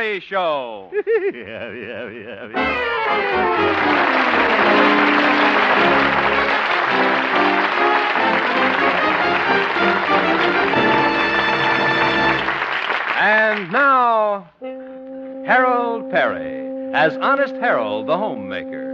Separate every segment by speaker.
Speaker 1: Peary Show.
Speaker 2: Yeah.
Speaker 1: And now, Harold Peary as Honest Harold the Homemaker.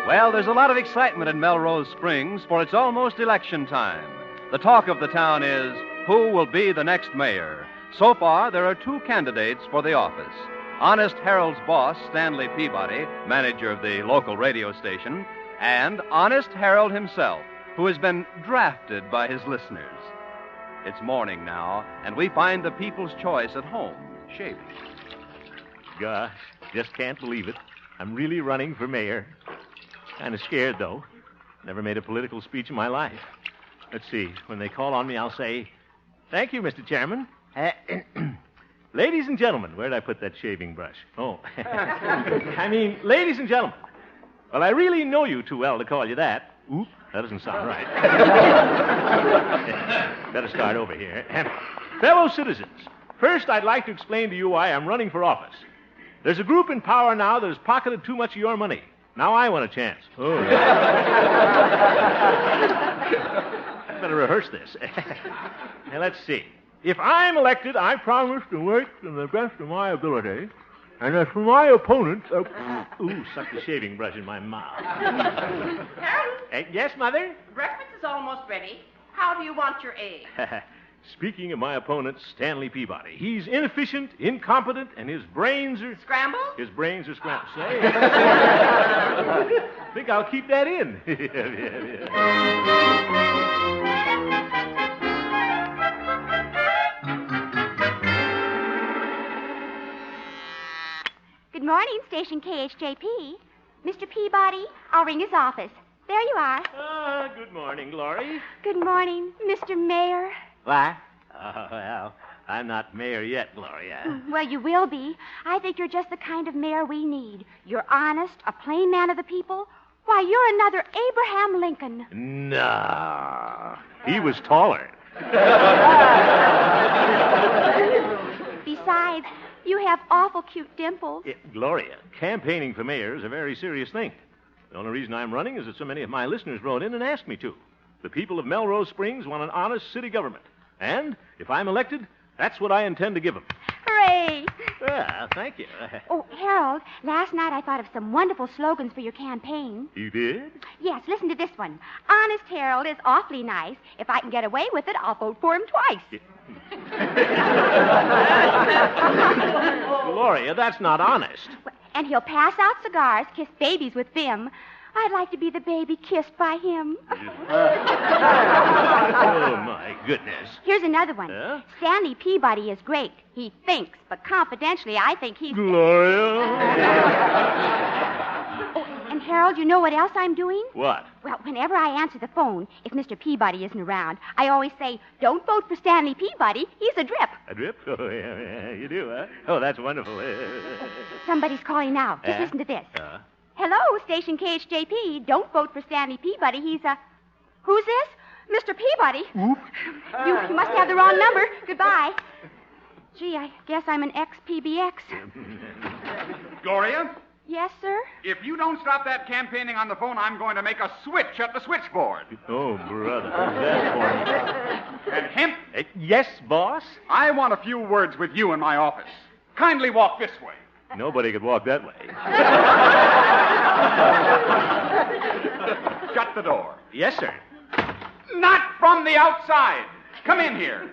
Speaker 1: Well, there's a lot of excitement in Melrose Springs, for it's almost election time. The talk of the town is, who will be the next mayor? So far, there are two candidates for the office. Honest Harold's boss, Stanley Peabody, manager of the local radio station, and Honest Harold himself, who has been drafted by his listeners. It's morning now, and we find the people's choice at home, shaving.
Speaker 2: Gosh, just can't believe it. I'm really running for mayor. Kind of scared, though. Never made a political speech in my life. Let's see. When they call on me, I'll say, "Thank you, Mr. Chairman. Ladies and gentlemen," where'd I put that shaving brush? Oh. Ladies and gentlemen. Well, I really know you too well to call you that. Oop, that doesn't sound right. Better start over here. Fellow citizens, first I'd like to explain to you why I'm running for office. There's a group in power now that has pocketed too much of your money. Now I want a chance. Oh. I better rehearse this. Now, let's see. If I'm elected, I promise to work to the best of my ability. And as for my opponent... suck the shaving brush in my mouth.
Speaker 3: Harold?
Speaker 2: Yes, Mother?
Speaker 3: Breakfast is almost ready. How do you want your eggs?
Speaker 2: Speaking of my opponent, Stanley Peabody, he's inefficient, incompetent, and his brains are...
Speaker 3: Scrambled?
Speaker 2: His brains are scrambled. I think I'll keep that in.
Speaker 4: Good morning, Station KHJP. Mr. Peabody, I'll ring his office. There you are.
Speaker 2: Good morning, Glory.
Speaker 4: Good morning, Mr. Mayor.
Speaker 2: What? Oh, well, I'm not mayor yet, Gloria.
Speaker 4: Well, you will be. I think you're just the kind of mayor we need. You're honest, a plain man of the people. Why, you're another Abraham Lincoln.
Speaker 2: No. He was taller.
Speaker 4: Besides, you have awful cute dimples.
Speaker 2: Gloria, campaigning for mayor is a very serious thing. The only reason I'm running is that so many of my listeners wrote in and asked me to. The people of Melrose Springs want an honest city government. And if I'm elected, that's what I intend to give them.
Speaker 4: Hooray!
Speaker 2: Yeah, thank you.
Speaker 4: Oh, Harold, last night I thought of some wonderful slogans for your campaign.
Speaker 2: You did?
Speaker 4: Yes, listen to this one. Honest Harold is awfully nice. If I can get away with it, I'll vote for him twice.
Speaker 2: Gloria, that's not honest.
Speaker 4: And he'll pass out cigars, kiss babies with Vim. I'd like to be the baby kissed by him.
Speaker 2: Oh, my goodness.
Speaker 4: Here's another one.
Speaker 2: Yeah?
Speaker 4: Stanley Peabody is great. He thinks, but confidentially, I think he's...
Speaker 2: Gloria?
Speaker 4: Oh, and Harold, you know what else I'm doing?
Speaker 2: What?
Speaker 4: Well, whenever I answer the phone, if Mr. Peabody isn't around, I always say, don't vote for Stanley Peabody. He's a drip.
Speaker 2: A drip? Oh, yeah, you do, huh? Oh, that's wonderful.
Speaker 4: Somebody's calling now. Just listen to this. Hello, Station KHJP. Don't vote for Stanley Peabody. He's a... Who's this? Mr. Peabody. You must have the wrong number. Goodbye. Gee, I guess I'm an ex-PBX.
Speaker 5: Gloria?
Speaker 4: Yes, sir?
Speaker 5: If you don't stop that campaigning on the phone, I'm going to make a switch at the switchboard.
Speaker 2: Oh, brother. That's for me.
Speaker 5: And Hemp?
Speaker 2: Yes, boss?
Speaker 5: I want a few words with you in my office. Kindly walk this way.
Speaker 2: Nobody could walk that way.
Speaker 5: Shut the door.
Speaker 2: Yes, sir.
Speaker 5: Not from the outside. Come in here.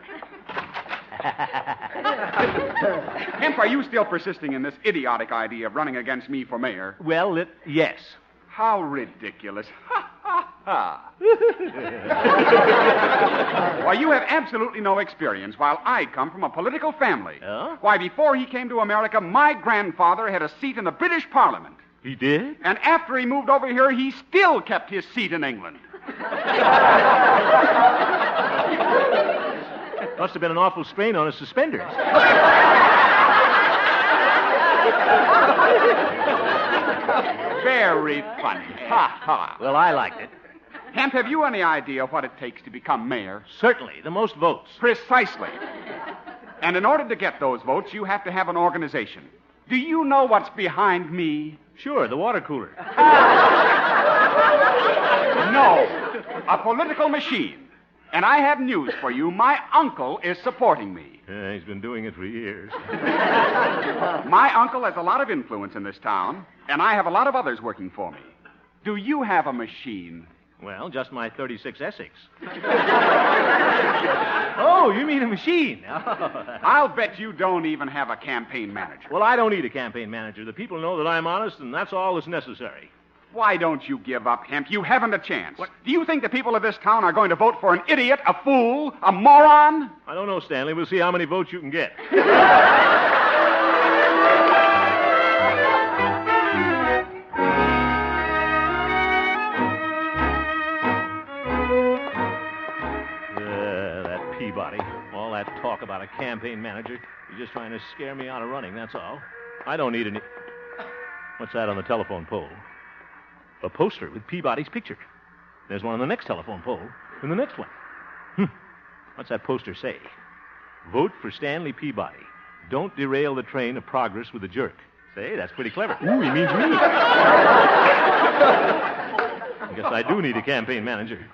Speaker 5: Hemp, are you still persisting in this idiotic idea of running against me for mayor?
Speaker 2: Well, yes.
Speaker 5: How ridiculous. Ha, ha, ha. Why, you have absolutely no experience, while I come from a political family.
Speaker 2: Oh?
Speaker 5: Why, before he came to America, my grandfather had a seat in the British Parliament.
Speaker 2: He did?
Speaker 5: And after he moved over here, he still kept his seat in England.
Speaker 2: Must have been an awful strain on his suspenders.
Speaker 5: Very funny. Ha, ha.
Speaker 2: Well, I liked it.
Speaker 5: Hemp, have you any idea what it takes to become mayor?
Speaker 2: Certainly, the most votes.
Speaker 5: Precisely. And in order to get those votes, you have to have an organization. Do you know what's behind me?
Speaker 2: Sure, the water cooler.
Speaker 5: No, a political machine. And I have news for you. My uncle is supporting me.
Speaker 2: Yeah, he's been doing it for years.
Speaker 5: My uncle has a lot of influence in this town, and I have a lot of others working for me. Do you have a machine?
Speaker 2: Well, just my 36 Essex. Oh, you mean a machine?
Speaker 5: I'll bet you don't even have a campaign manager.
Speaker 2: Well, I don't need a campaign manager. The people know that I'm honest, and that's all that's necessary.
Speaker 5: Why don't you give up, Hemp? You haven't a chance. What? Do you think the people of this town are going to vote for an idiot, a fool, a moron?
Speaker 2: I don't know, Stanley. We'll see how many votes you can get. That Peabody. All that talk about a campaign manager. He's just trying to scare me out of running, that's all. I don't need any... What's that on the telephone pole? A poster with Peabody's picture. There's one on the next telephone pole, and the next one. What's that poster say? Vote for Stanley Peabody. Don't derail the train of progress with a jerk. Say, that's pretty clever. Ooh, he means me. I guess I do need a campaign manager.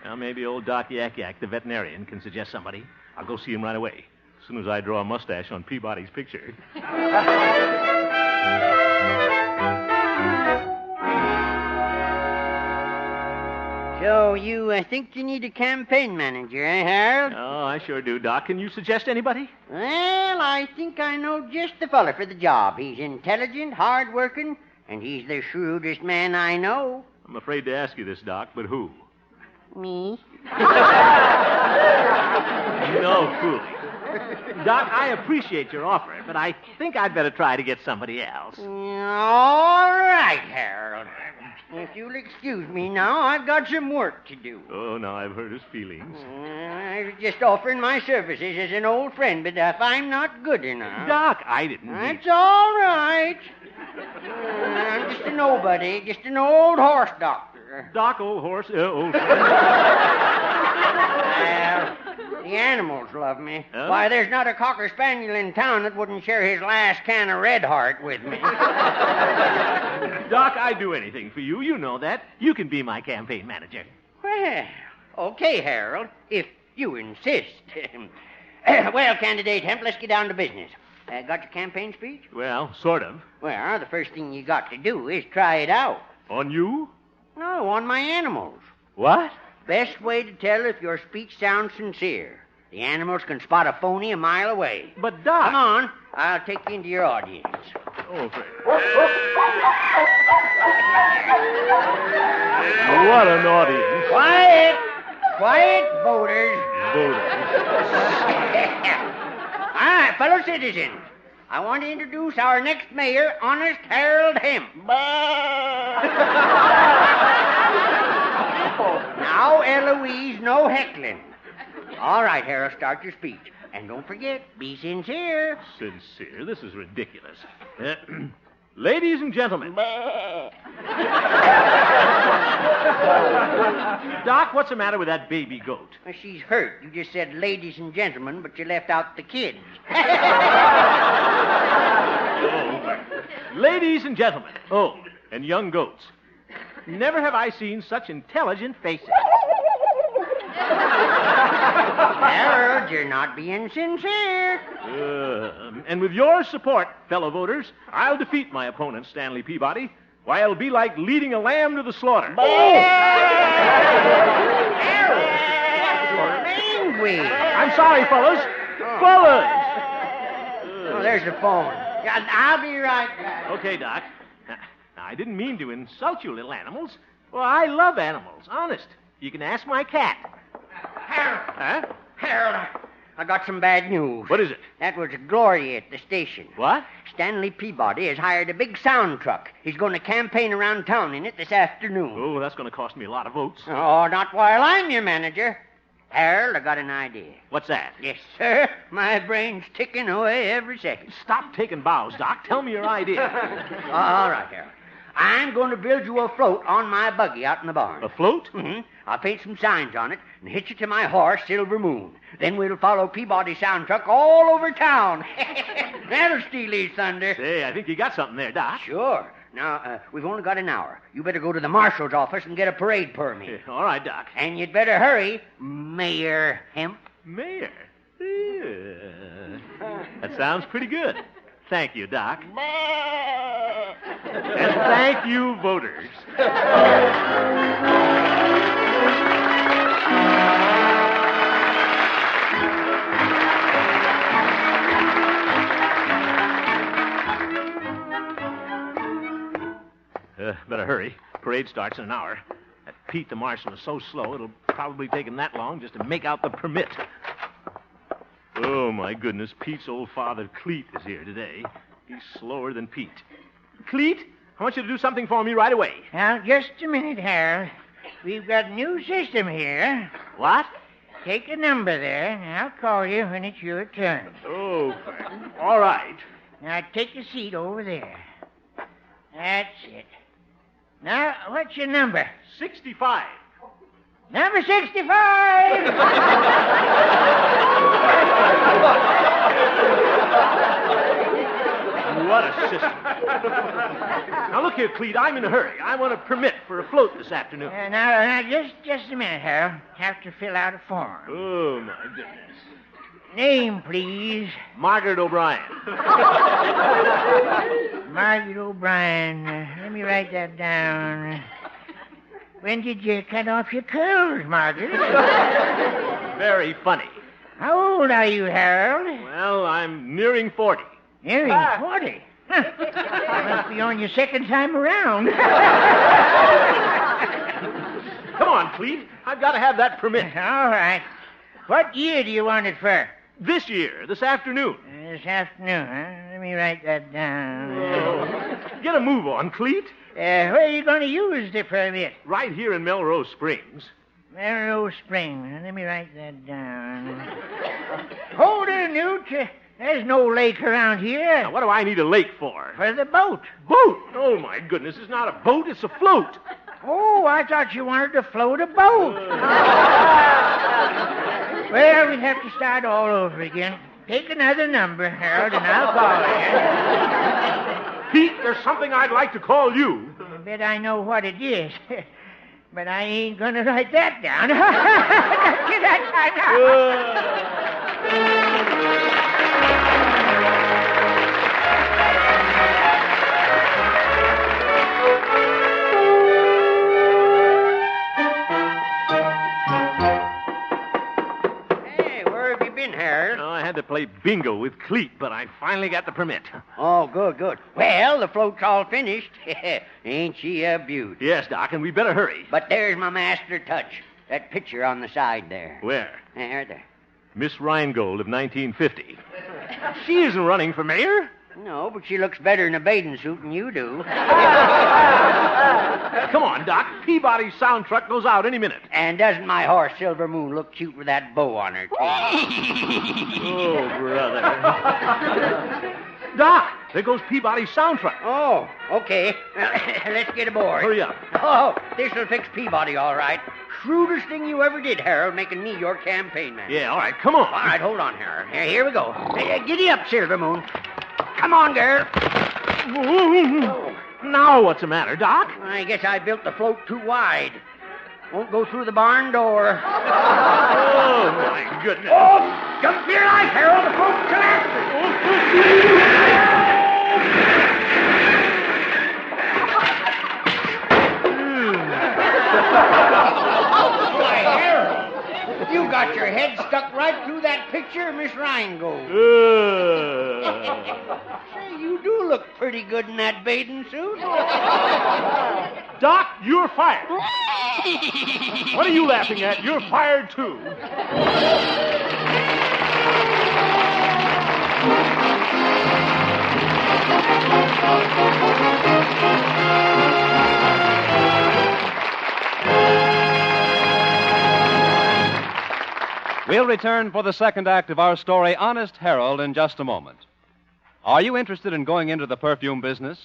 Speaker 2: Now, maybe old Doc Yak Yak, the veterinarian, can suggest somebody. I'll go see him right away, as soon as I draw a mustache on Peabody's picture.
Speaker 6: So you think you need a campaign manager, eh, Harold?
Speaker 2: Oh, I sure do, Doc. Can you suggest anybody?
Speaker 6: Well, I think I know just the fella for the job. He's intelligent, hard-working, and he's the shrewdest man I know.
Speaker 2: I'm afraid to ask you this, Doc, but who?
Speaker 6: Me?
Speaker 2: No fooling. Doc, I appreciate your offer, but I think I'd better try to get somebody else.
Speaker 6: All right, Harold. If you'll excuse me now, I've got some work to do.
Speaker 2: Oh, now I've hurt his feelings.
Speaker 6: I was just offering my services as an old friend, but if I'm not good enough...
Speaker 2: Doc, I didn't...
Speaker 6: That's all right. I'm just a nobody, just an old horse doctor.
Speaker 2: Doc, old horse, old friend.
Speaker 6: Well, the animals love me.
Speaker 2: Huh?
Speaker 6: Why, there's not a cocker spaniel in town that wouldn't share his last can of Red Heart with me.
Speaker 2: Doc, I'd do anything for you. You know that. You can be my campaign manager.
Speaker 6: Well, okay, Harold, if you insist. Well, candidate Hemp, let's get down to business. Got your campaign speech?
Speaker 2: Well, sort of.
Speaker 6: Well, the first thing you got to do is try it out.
Speaker 2: On you?
Speaker 6: No, on my animals.
Speaker 2: What?
Speaker 6: Best way to tell if your speech sounds sincere. The animals can spot a phony a mile away.
Speaker 2: But, Doc...
Speaker 6: Come on. I'll take you into your audience.
Speaker 2: Oh, Fred. What an audience.
Speaker 6: Quiet. Quiet, voters.
Speaker 2: Voters.
Speaker 6: All right, fellow citizens. I want to introduce our next mayor, Honest Harold Hemp. Now, Eloise, no heckling. All right, Harold, start your speech. And don't forget, be sincere.
Speaker 2: Sincere? This is ridiculous. Ladies and gentlemen. Doc, what's the matter with that baby goat?
Speaker 6: Well, she's hurt. You just said ladies and gentlemen, but you left out the kids.
Speaker 2: Ladies and gentlemen. Oh, and young goats. Never have I seen such intelligent faces.
Speaker 6: Harold, you're not being sincere.
Speaker 2: And with your support, fellow voters, I'll defeat my opponent, Stanley Peabody. Why, it'll be like leading a lamb to the slaughter.
Speaker 6: Harold! Language!
Speaker 2: I'm sorry, fellas. Fellas!
Speaker 6: Oh, there's the phone. I'll be right back.
Speaker 2: Okay, Doc. Now, I didn't mean to insult you, little animals. Well, I love animals, honest. You can ask my cat.
Speaker 6: Harold!
Speaker 2: Huh?
Speaker 6: Harold, I got some bad news.
Speaker 2: What is it?
Speaker 6: That was Gloria at the station.
Speaker 2: What?
Speaker 6: Stanley Peabody has hired a big sound truck. He's going to campaign around town in it this afternoon.
Speaker 2: Oh, that's going to cost me a lot of votes.
Speaker 6: Oh, not while I'm your manager. Harold, I got an idea.
Speaker 2: What's that?
Speaker 6: Yes, sir. My brain's ticking away every second.
Speaker 2: Stop taking bows, Doc. Tell me your idea.
Speaker 6: All right, Harold. I'm going to build you a float on my buggy out in the barn.
Speaker 2: A float?
Speaker 6: Mm-hmm. I'll paint some signs on it and hitch it to my horse, Silver Moon. Then we'll follow Peabody sound truck all over town. That'll steal his thunder.
Speaker 2: Say, I think you got something there, Doc.
Speaker 6: Sure. Now, we've only got an hour. You better go to the marshal's office and get a parade permit.
Speaker 2: All right, Doc.
Speaker 6: And you'd better hurry, Mayor Hemp.
Speaker 2: Mayor? Yeah. That sounds pretty good. Thank you, Doc. And thank you, voters. Better hurry. Parade starts in an hour. That Pete the marshal is so slow, it'll probably take him that long just to make out the permit. Oh, my goodness. Pete's old father, Cleet, is here today. He's slower than Pete. Cleet, I want you to do something for me right away.
Speaker 7: Now, just a minute, Harold. We've got a new system here.
Speaker 2: What?
Speaker 7: Take a number there, and I'll call you when it's your turn.
Speaker 2: Oh, all right.
Speaker 7: Now, take a seat over there. That's it. Now, what's your number?
Speaker 2: 65.
Speaker 7: Number 65!
Speaker 2: What a system. Now, look here, Cleet. I'm in a hurry. I want a permit for a float this afternoon.
Speaker 7: Now, just a minute, Harold. Have to fill out a form.
Speaker 2: Oh, my goodness.
Speaker 7: Name, please.
Speaker 2: Margaret O'Brien.
Speaker 7: Margaret O'Brien. Let me write that down. When did you cut off your curls, Margaret?
Speaker 2: Very funny.
Speaker 7: How old are you, Harold?
Speaker 2: Well, I'm nearing 40.
Speaker 7: Nearing 40? Huh. You must be on your second time around.
Speaker 2: Come on, Cleet. I've got to have that permit.
Speaker 7: All right. What year do you want it for?
Speaker 2: This year, this afternoon.
Speaker 7: This afternoon, huh? Let me write that down.
Speaker 2: Get a move on, Cleet.
Speaker 7: Where are you going to use the permit?
Speaker 2: Right here in Melrose Springs.
Speaker 7: Melrose Springs. Let me write that down. Hold it, Newt. There's no lake around here.
Speaker 2: Now, what do I need a lake for?
Speaker 7: For the boat.
Speaker 2: Boat? Oh, my goodness. It's not a boat. It's a float.
Speaker 7: Oh, I thought you wanted to float a boat. Well, we'd have to start all over again. Take another number, Harold, and I'll call you.
Speaker 2: Pete, there's something I'd like to call you.
Speaker 7: I bet I know what it is. But I ain't going to write that down. Get that
Speaker 6: Harold.
Speaker 2: Oh, I had to play bingo with Cleet, but I finally got the permit.
Speaker 6: Oh, good. Well, the float's all finished. Ain't she a beaut?
Speaker 2: Yes, Doc, and we better hurry.
Speaker 6: But there's my master touch. That picture on the side there.
Speaker 2: Where?
Speaker 6: There.
Speaker 2: Miss Rheingold of 1950. She isn't running for mayor.
Speaker 6: No, but she looks better in a bathing suit than you do.
Speaker 2: Come on, Doc. Peabody's sound truck goes out any minute.
Speaker 6: And doesn't my horse, Silver Moon, look cute with that bow on her tail?
Speaker 2: Oh, brother. Doc, there goes Peabody's sound truck.
Speaker 6: Oh, okay. Let's get aboard.
Speaker 2: Hurry up.
Speaker 6: Oh, this'll fix Peabody, all right. Shrewdest thing you ever did, Harold, making me your campaign man.
Speaker 2: Yeah, all right, come on.
Speaker 6: All right, hold on, Harold. Here we go. Giddy up, Silver Moon. Come on, girl.
Speaker 2: Now what's the matter, Doc?
Speaker 6: I guess I built the float too wide. Won't go through the barn door.
Speaker 2: Oh, my goodness.
Speaker 6: Oh, jump for your life, Harold. The float's collapsing. Why, Harold, you got your head stuck right through that picture of Miss Rheingold. Say, you do look pretty good in that bathing suit.
Speaker 2: Doc, you're fired. What are you laughing at? You're fired, too.
Speaker 1: We'll return for the second act of our story, Honest Harold, in just a moment. Are you interested in going into the perfume business?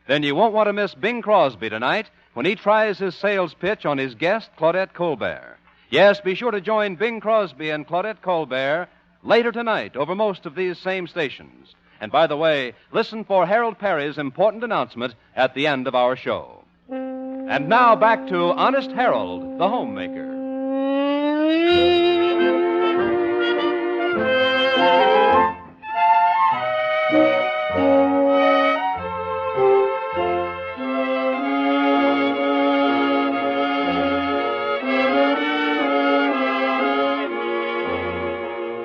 Speaker 1: Then you won't want to miss Bing Crosby tonight when he tries his sales pitch on his guest, Claudette Colbert. Yes, be sure to join Bing Crosby and Claudette Colbert later tonight over most of these same stations. And by the way, listen for Harold Peary's important announcement at the end of our show. And now back to Honest Harold, the homemaker.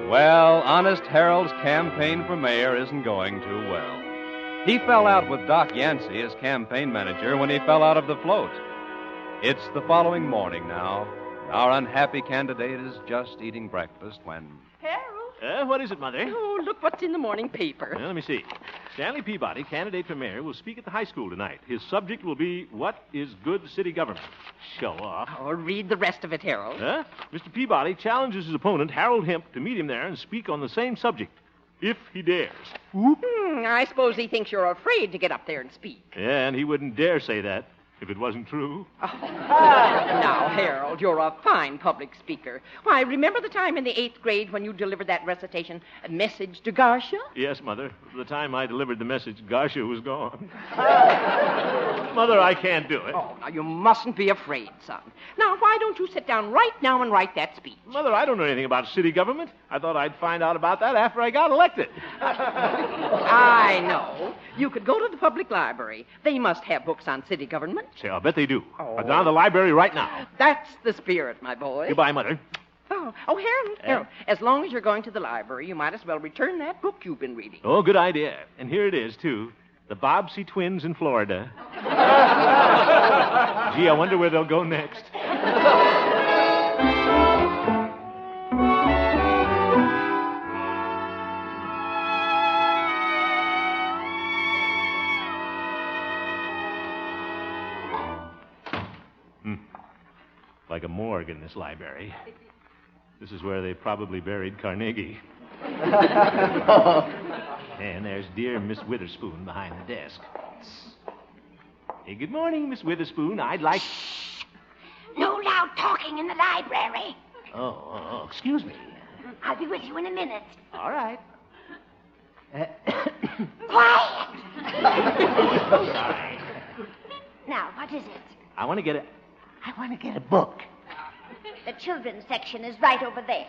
Speaker 1: Well, Honest Harold's campaign for mayor isn't going too well. He fell out with Doc Yancey, his campaign manager, when he fell out of the float. It's the following morning now. Our unhappy candidate is just eating breakfast when...
Speaker 3: Harold?
Speaker 2: What is it, Mother?
Speaker 3: Oh, look what's in the morning paper.
Speaker 2: Well, let me see. Stanley Peabody, candidate for mayor, will speak at the high school tonight. His subject will be, what is good city government? Show off.
Speaker 3: Oh, read the rest of it, Harold.
Speaker 2: Mr. Peabody challenges his opponent, Harold Hemp, to meet him there and speak on the same subject, if he dares.
Speaker 3: I suppose he thinks you're afraid to get up there and speak.
Speaker 2: Yeah, and he wouldn't dare say that if it wasn't true.
Speaker 3: Now, Harold, you're a fine public speaker. Why, remember the time in the 8th grade when you delivered that recitation, A Message to Garcia?
Speaker 2: Yes, Mother. The time I delivered the message, Garcia was gone. Mother, I can't do it.
Speaker 3: Oh, now, you mustn't be afraid, son. Now, why don't you sit down right now and write that speech?
Speaker 2: Mother, I don't know anything about city government. I thought I'd find out about that after I got elected.
Speaker 3: I know. You could go to the public library. They must have books on city government.
Speaker 2: Say, I'll bet they do. I'll down to the library right now.
Speaker 3: That's the spirit, my boy.
Speaker 2: Goodbye, Mother.
Speaker 3: Oh, Harold, as long as you're going to the library, you might as well return that book you've been reading.
Speaker 2: Oh, good idea. And here it is, too. The Bobbsey twins in Florida. Gee, I wonder where they'll go next. Like a morgue in this library. This is where they probably buried Carnegie. And there's dear Miss Witherspoon behind the desk. Hey, good morning, Miss Witherspoon. I'd like...
Speaker 8: No loud talking in the library.
Speaker 2: Oh, excuse me.
Speaker 8: I'll be with you in a minute.
Speaker 2: All right.
Speaker 8: Quiet!
Speaker 2: Sorry.
Speaker 8: Now, what is it?
Speaker 2: I want to get a book.
Speaker 8: The children's section is right over there.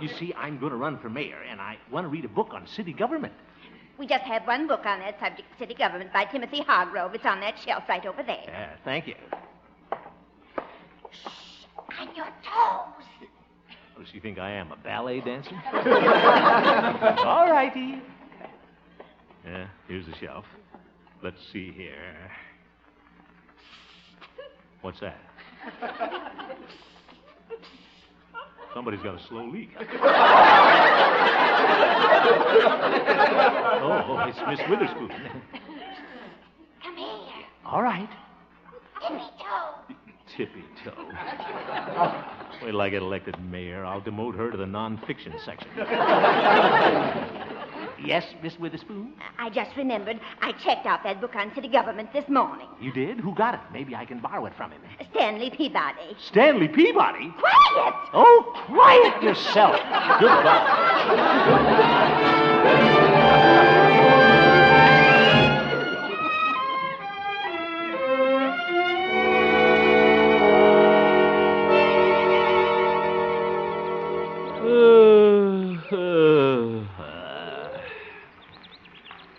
Speaker 2: You see, I'm going to run for mayor, and I want to read a book on city government.
Speaker 8: We just have one book on that subject, City Government, by Timothy Hargrove. It's on that shelf right over there.
Speaker 2: Thank you.
Speaker 8: On your toes.
Speaker 2: Does she think I am a ballet dancer? All righty. Yeah, here's the shelf. Let's see here. What's that? Somebody's got a slow leak. Oh, it's Miss Witherspoon.
Speaker 8: Come here.
Speaker 2: All right.
Speaker 8: Tippy toe.
Speaker 2: Tippy toe. Wait till I get elected mayor. I'll demote her to the nonfiction section. Yes, Miss Witherspoon?
Speaker 8: I just remembered I checked out that book on city government this morning.
Speaker 2: You did? Who got it? Maybe I can borrow it from him.
Speaker 8: Stanley Peabody.
Speaker 2: Stanley Peabody?
Speaker 8: Quiet!
Speaker 2: Oh, quiet yourself. Goodbye.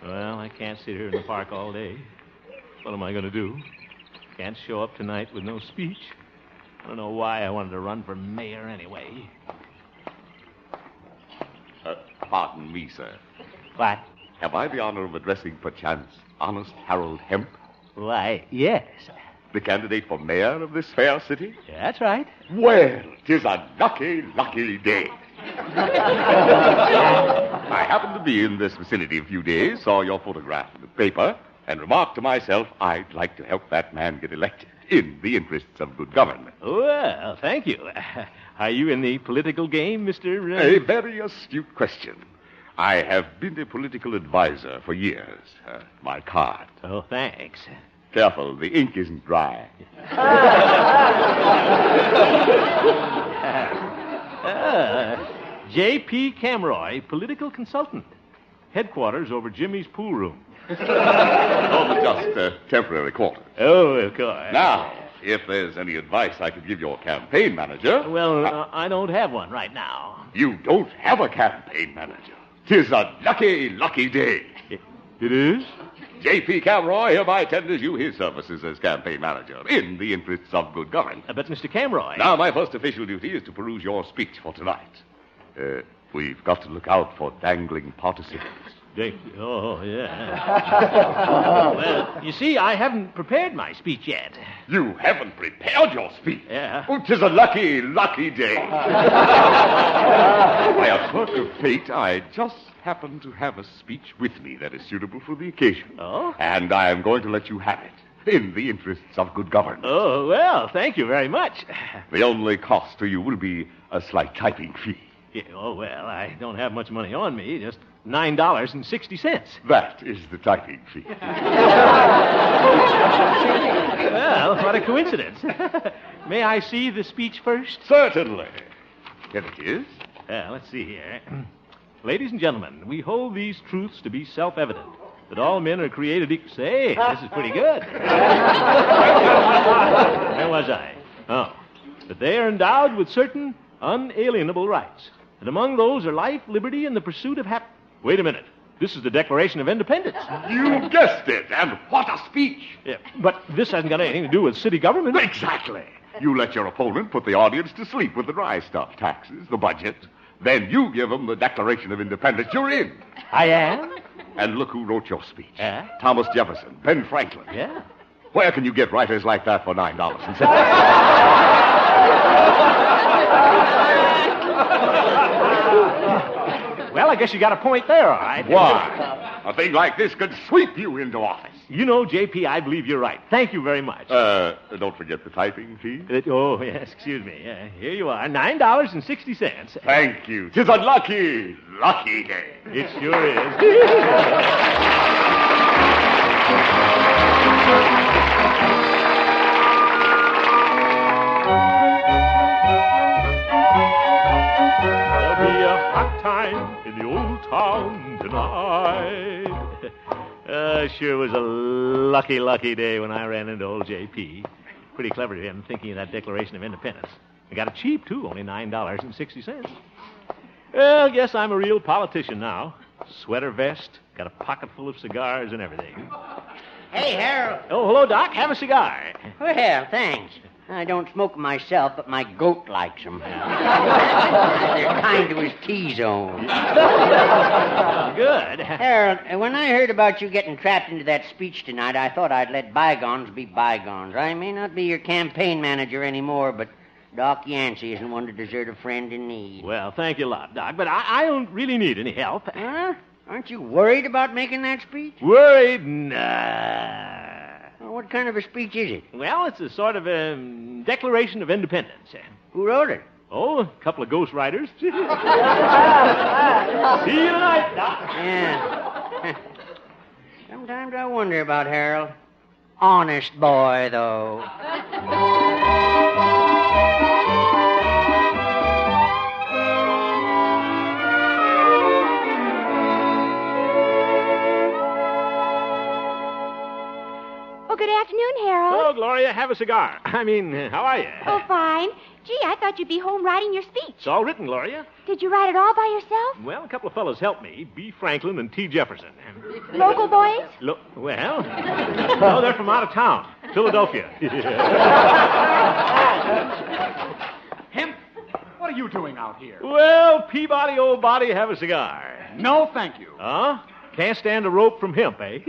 Speaker 2: Well, I can't sit here in the park all day. What am I going to do? Can't show up tonight with no speech. I don't know why I wanted to run for mayor anyway.
Speaker 9: Pardon me, sir.
Speaker 2: What?
Speaker 9: Have I the honor of addressing, perchance, honest Harold Hemp,
Speaker 2: Why, yes.
Speaker 9: the candidate for mayor of this fair city?
Speaker 2: That's right.
Speaker 9: Well, 'tis a lucky, lucky day. I happened to be in this vicinity a few days, saw your photograph in the paper, and remarked to myself, I'd like to help that man get elected in the interests of good government.
Speaker 2: Well, thank you. Are you in the political game, Mr.
Speaker 9: A very astute question. I have been a political advisor for years. My card.
Speaker 2: Oh, thanks.
Speaker 9: Careful, the ink isn't dry.
Speaker 2: J.P. Camroy, political consultant. Headquarters over Jimmy's pool room.
Speaker 9: Oh, but just temporary quarters.
Speaker 2: Oh, of course.
Speaker 9: Now, if there's any advice I could give your campaign manager...
Speaker 2: Well, I don't have one right now.
Speaker 9: You don't have a campaign manager. 'Tis a lucky, lucky day.
Speaker 2: It is?
Speaker 9: J.P. Camroy hereby tenders you his services as campaign manager in the interests of good government.
Speaker 2: But, Mr. Camroy...
Speaker 9: Now, my first official duty is to peruse your speech for tonight. We've got to look out for dangling participles.
Speaker 2: Oh, yeah. Well, you see, I haven't prepared my speech yet.
Speaker 9: You haven't prepared your speech?
Speaker 2: Yeah.
Speaker 9: Oh, 'tis a lucky, lucky day. By a quirk of fate, I just happen to have a speech with me that is suitable for the occasion.
Speaker 2: Oh?
Speaker 9: And I am going to let you have it in the interests of good government.
Speaker 2: Oh, well, thank you very much.
Speaker 9: The only cost to you will be a slight typing fee.
Speaker 2: Yeah, oh, well, I don't have much money on me, just $9.60.
Speaker 9: That is the typing fee.
Speaker 2: Well, what a coincidence. May I see the speech first?
Speaker 9: Certainly. Here it is.
Speaker 2: Let's see here. Ladies and gentlemen, we hold these truths to be self-evident, that all men are created equal. Say, this is pretty good. Where was I? Oh, that they are endowed with certain unalienable rights. And among those are life, liberty, and the pursuit of happiness. Wait a minute. This is the Declaration of Independence.
Speaker 9: You guessed it, and what a speech.
Speaker 2: Yeah, but this hasn't got anything to do with city government.
Speaker 9: Exactly. You let your opponent put the audience to sleep with the dry stuff, taxes, the budget. Then you give them the Declaration of Independence. You're in.
Speaker 2: I am?
Speaker 9: And look who wrote your speech.
Speaker 2: Yeah?
Speaker 9: Thomas Jefferson, Ben Franklin.
Speaker 2: Yeah.
Speaker 9: Where can you get writers like that for $9.60?
Speaker 2: Well, I guess you got a point there, all right.
Speaker 9: Why? A thing like this could sweep you into office.
Speaker 2: You know, J.P., I believe you're right. Thank you very much.
Speaker 9: Don't forget the typing fee.
Speaker 2: Oh, yes, excuse me. Here you are, $9.60.
Speaker 9: Thank you. 'Tis a lucky, lucky day.
Speaker 2: It sure is. In the old town tonight. Sure was a lucky, lucky day when I ran into old J.P. Pretty clever of him thinking of that Declaration of Independence. I got it cheap, too, only $9.60. Well, guess I'm a real politician now. Sweater vest, got a pocket full of cigars and everything.
Speaker 6: Hey, Harold.
Speaker 2: Oh, hello, Doc. Have a cigar.
Speaker 6: Well, thanks. I don't smoke myself, but my goat likes them. They're kind to his T-zone.
Speaker 2: Good.
Speaker 6: Harold, when I heard about you getting trapped into that speech tonight, I thought I'd let bygones be bygones. I may not be your campaign manager anymore, but Doc Yancey isn't one to desert a friend in need.
Speaker 2: Well, thank you a lot, Doc, but I don't really need any help.
Speaker 6: Huh? Aren't you worried about making that speech?
Speaker 2: Worried? Nah.
Speaker 6: Well, what kind of a speech is it?
Speaker 2: Well, it's a sort of a Declaration of Independence.
Speaker 6: Who wrote it?
Speaker 2: Oh, a couple of ghostwriters. See you tonight, Doc.
Speaker 6: Yeah. Sometimes I wonder about Harold. Honest boy, though.
Speaker 4: Oh, good afternoon, Harold.
Speaker 2: Oh, Gloria, have a cigar. I mean, how are you?
Speaker 4: Oh, fine. Gee, I thought you'd be home writing your speech.
Speaker 2: It's all written, Gloria.
Speaker 4: Did you write it all by yourself?
Speaker 2: Well, a couple of fellows helped me, B. Franklin and T. Jefferson.
Speaker 4: Local boys?
Speaker 2: Well, no, they're from out of town, Philadelphia.
Speaker 5: Hemp, what are you doing out here?
Speaker 2: Well, Peabody, old body, have a cigar.
Speaker 5: No, thank you.
Speaker 2: Huh? Can't stand a rope from Hemp, eh?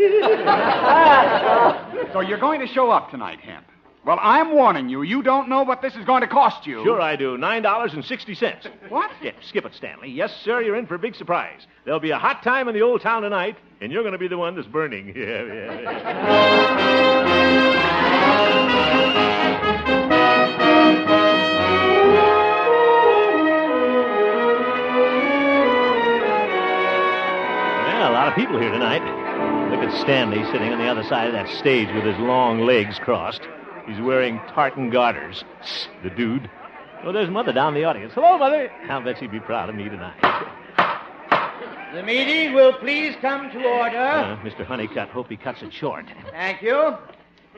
Speaker 5: So you're going to show up tonight, Hemp. Well, I'm warning you. You don't know what this is going to cost you.
Speaker 2: Sure I do. $9.60.
Speaker 5: What?
Speaker 2: Yeah, skip it, Stanley. Yes, sir, you're in for a big surprise. There'll be a hot time in the old town tonight, and you're going to be the one that's burning. lot of people here tonight. Look at Stanley sitting on the other side of that stage with his long legs crossed. He's wearing tartan garters. The dude. Oh, there's Mother down in the audience. Hello, Mother. I'll bet she'd be proud of me tonight.
Speaker 7: The meeting will please come to order.
Speaker 2: Mr. Honeycutt, hope he cuts it short.
Speaker 7: Thank you.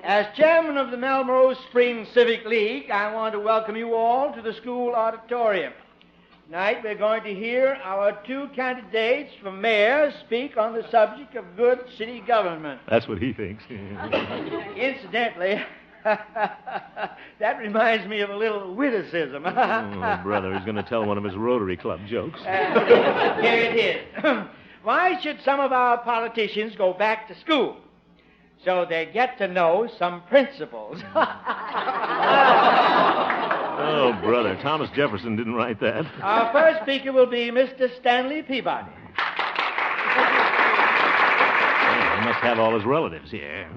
Speaker 7: As chairman of the Melrose Springs Civic League, I want to welcome you all to the school auditorium. Tonight we're going to hear our two candidates for mayor speak on the subject of good city government.
Speaker 2: That's what he thinks.
Speaker 7: Incidentally, that reminds me of a little witticism.
Speaker 2: Oh, brother, he's going to tell one of his Rotary Club jokes.
Speaker 7: Here it is. Why should some of our politicians go back to school? So they get to know some principles.
Speaker 2: Oh, brother, Thomas Jefferson didn't write that.
Speaker 7: Our first speaker will be Mr. Stanley Peabody.
Speaker 2: He must have all his relatives here.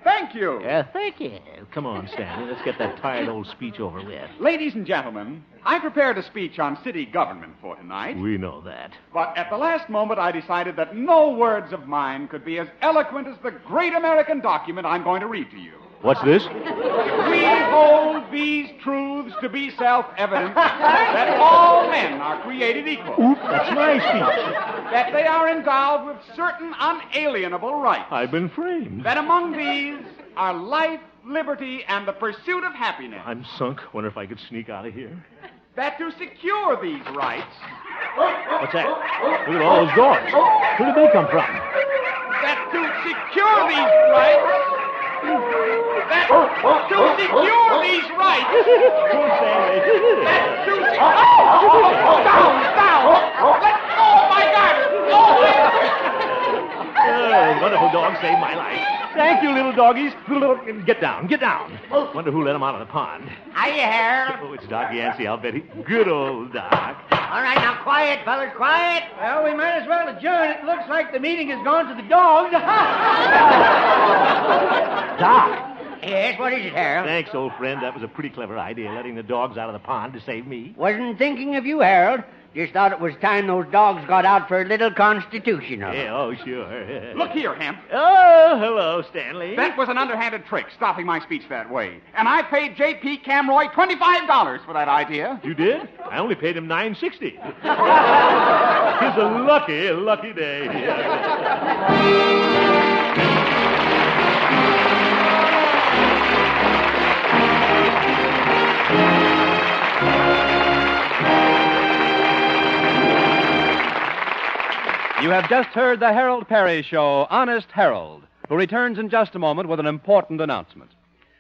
Speaker 5: Thank you.
Speaker 2: Thank you. Come on, Stanley. Let's get that tired old speech over with.
Speaker 5: Ladies and gentlemen, I prepared a speech on city government for tonight.
Speaker 2: We know that.
Speaker 5: But at the last moment, I decided that no words of mine could be as eloquent as the great American document I'm going to read to you.
Speaker 2: What's this?
Speaker 5: We hold these truths to be self-evident that all men are created equal.
Speaker 2: Oop, that's my speech.
Speaker 5: That they are endowed with certain unalienable rights.
Speaker 2: I've been framed.
Speaker 5: That among these are life, liberty, and the pursuit of happiness.
Speaker 2: I'm sunk. Wonder if I could sneak out of here.
Speaker 5: That to secure these rights...
Speaker 2: What's that? Look at all those dogs. Where did they come from?
Speaker 5: That to secure these rights... That to secure these rights... That to secure... Down! Let go of my garter!
Speaker 2: Wonderful dog saved my life. Thank you, little doggies. Get down. Wonder who let him out of the pond.
Speaker 6: Hiya, Harold.
Speaker 2: Oh, it's Doc Yancey, I'll bet he... Good old Doc.
Speaker 6: All right, now, quiet, fellas, quiet.
Speaker 7: Well, we might as well adjourn. It looks like the meeting has gone to the dogs.
Speaker 2: Doc.
Speaker 6: Yes, what is it, Harold?
Speaker 2: Thanks, old friend. That was a pretty clever idea, letting the dogs out of the pond to save me.
Speaker 6: Wasn't thinking of you, Harold. Just thought it was time those dogs got out for a little constitutional.
Speaker 2: Yeah, oh, sure.
Speaker 5: Look here, Hemp.
Speaker 2: Oh, hello, Stanley.
Speaker 5: That was an underhanded trick, stopping my speech that way. And I paid J.P. Camroy $25 for that idea.
Speaker 2: You did? I only paid him $9.60. It's a lucky day.
Speaker 1: You have just heard the Harold Peary Show, Honest Harold, who returns in just a moment with an important announcement.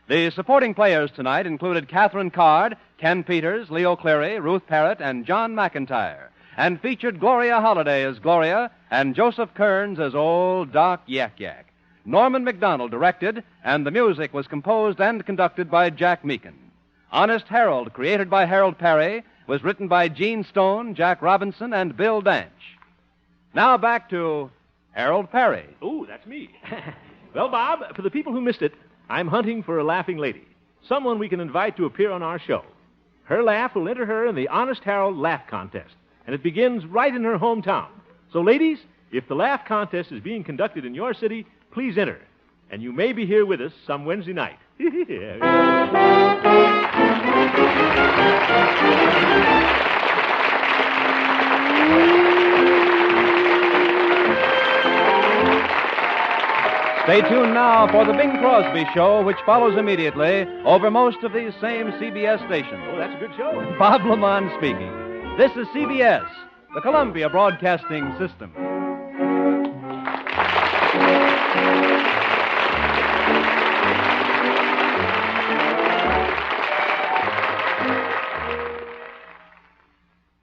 Speaker 1: The supporting players tonight included Catherine Card, Ken Peters, Leo Cleary, Ruth Parrott, and John McIntyre, and featured Gloria Holliday as Gloria and Joseph Kearns as old Doc Yak Yak. Norman McDonald directed, and the music was composed and conducted by Jack Meakin. Honest Harold, created by Harold Peary, was written by Gene Stone, Jack Robinson, and Bill Danch. Now back to Harold Peary.
Speaker 2: Oh, that's me. Well, Bob, for the people who missed it, I'm hunting for a laughing lady, someone we can invite to appear on our show. Her laugh will enter her in the Honest Harold Laugh Contest, and it begins right in her hometown. So, ladies, if the Laugh Contest is being conducted in your city, please enter, and you may be here with us some Wednesday night.
Speaker 1: Stay tuned now for the Bing Crosby Show, which follows immediately over most of these same CBS stations.
Speaker 2: Oh, that's a good show.
Speaker 1: Bob Lamont speaking. This is CBS, the Columbia Broadcasting System.